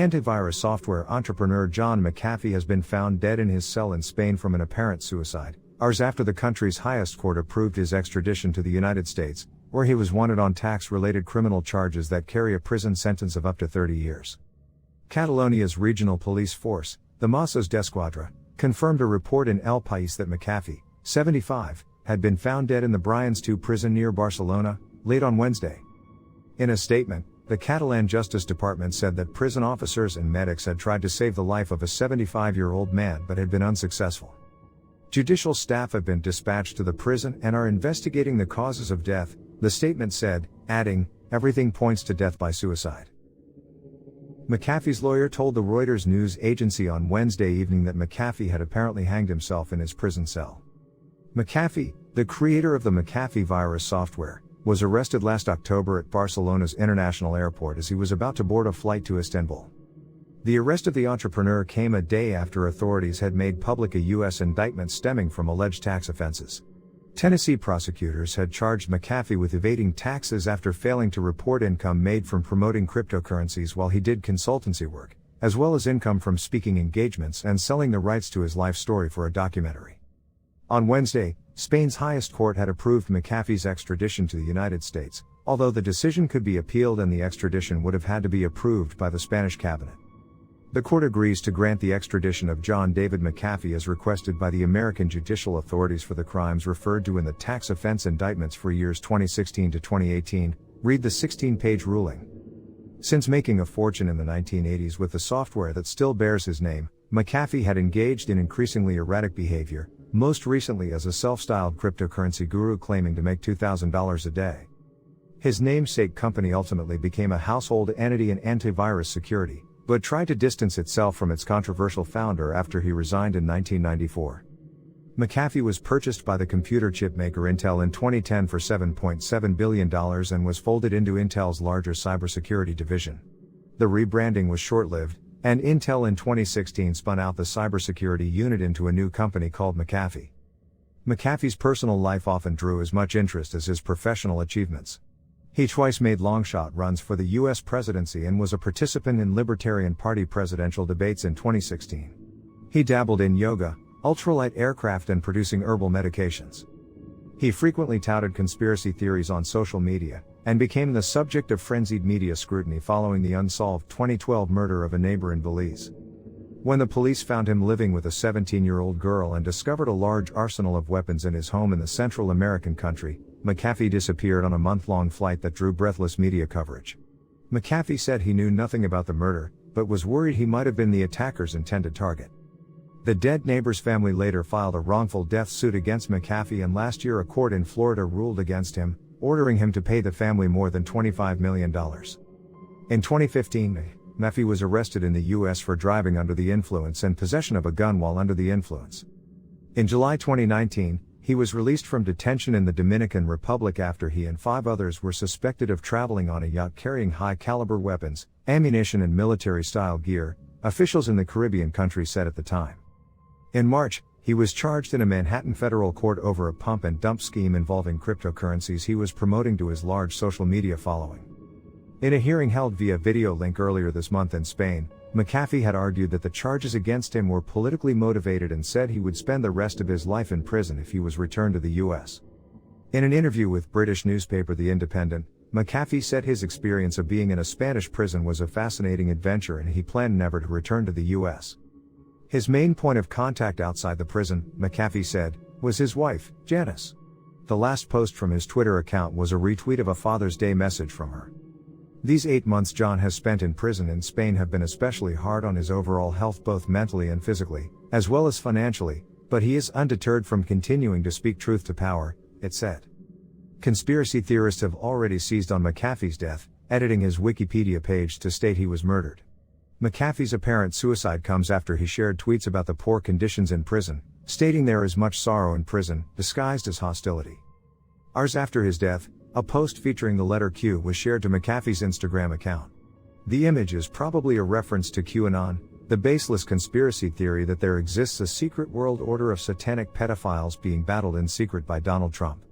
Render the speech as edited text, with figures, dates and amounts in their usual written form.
Antivirus software entrepreneur John McAfee has been found dead in his cell in Spain from an apparent suicide, hours after the country's highest court approved his extradition to the United States, where he was wanted on tax-related criminal charges that carry a prison sentence of up to 30 years. Catalonia's regional police force, the Mossos d'Esquadra, confirmed a report in El País that McAfee, 75, had been found dead in the Brians 2 prison near Barcelona, late on Wednesday. In a statement, the Catalan Justice Department said that prison officers and medics had tried to save the life of a 75-year-old man but had been unsuccessful. Judicial staff have been dispatched to the prison and are investigating the causes of death, the statement said, adding, "Everything points to death by suicide." McAfee's lawyer told the Reuters news agency on Wednesday evening that McAfee had apparently hanged himself in his prison cell. McAfee, the creator of the McAfee virus software, was arrested last October at Barcelona's international airport as he was about to board a flight to Istanbul. The arrest of the entrepreneur came a day after authorities had made public a U.S. indictment stemming from alleged tax offenses. Tennessee prosecutors had charged McAfee with evading taxes after failing to report income made from promoting cryptocurrencies while he did consultancy work, as well as income from speaking engagements and selling the rights to his life story for a documentary. On Wednesday, Spain's highest court had approved McAfee's extradition to the United States, although the decision could be appealed and the extradition would have had to be approved by the Spanish cabinet. The court agrees to grant the extradition of John David McAfee as requested by the American judicial authorities for the crimes referred to in the tax offense indictments for years 2016 to 2018, read the 16-page ruling. Since making a fortune in the 1980s with the software that still bears his name, McAfee had engaged in increasingly erratic behavior, most recently as a self-styled cryptocurrency guru claiming to make $2,000 a day. His namesake company ultimately became a household entity in antivirus security, but tried to distance itself from its controversial founder after he resigned in 1994. McAfee was purchased by the computer chip maker Intel in 2010 for $7.7 billion and was folded into Intel's larger cybersecurity division. The rebranding was short-lived, and Intel in 2016 spun out the cybersecurity unit into a new company called McAfee. McAfee's personal life often drew as much interest as his professional achievements. He twice made long-shot runs for the U.S. presidency and was a participant in Libertarian Party presidential debates in 2016. He dabbled in yoga, ultralight aircraft and producing herbal medications. He frequently touted conspiracy theories on social media, and became the subject of frenzied media scrutiny following the unsolved 2012 murder of a neighbor in Belize. When the police found him living with a 17-year-old girl and discovered a large arsenal of weapons in his home in the Central American country, McAfee disappeared on a month-long flight that drew breathless media coverage. McAfee said he knew nothing about the murder, but was worried he might have been the attacker's intended target. The dead neighbor's family later filed a wrongful death suit against McAfee, and last year a court in Florida ruled against him, ordering him to pay the family more than $25 million. In 2015, McAfee was arrested in the U.S. for driving under the influence and possession of a gun while under the influence. In July 2019, he was released from detention in the Dominican Republic after he and 5 others were suspected of traveling on a yacht carrying high-caliber weapons, ammunition and military-style gear, officials in the Caribbean country said at the time. In March, he was charged in a Manhattan federal court over a pump and dump scheme involving cryptocurrencies he was promoting to his large social media following. In a hearing held via video link earlier this month in Spain, McAfee had argued that the charges against him were politically motivated and said he would spend the rest of his life in prison if he was returned to the U.S. In an interview with British newspaper The Independent, McAfee said his experience of being in a Spanish prison was a fascinating adventure and he planned never to return to the U.S. His main point of contact outside the prison, McAfee said, was his wife, Janice. The last post from his Twitter account was a retweet of a Father's Day message from her. These 8 months John has spent in prison in Spain have been especially hard on his overall health both mentally and physically, as well as financially, but he is undeterred from continuing to speak truth to power, it said. Conspiracy theorists have already seized on McAfee's death, editing his Wikipedia page to state he was murdered. McAfee's apparent suicide comes after he shared tweets about the poor conditions in prison, stating there is much sorrow in prison, disguised as hostility. Hours after his death, a post featuring the letter Q was shared to McAfee's Instagram account. The image is probably a reference to QAnon, the baseless conspiracy theory that there exists a secret world order of satanic pedophiles being battled in secret by Donald Trump.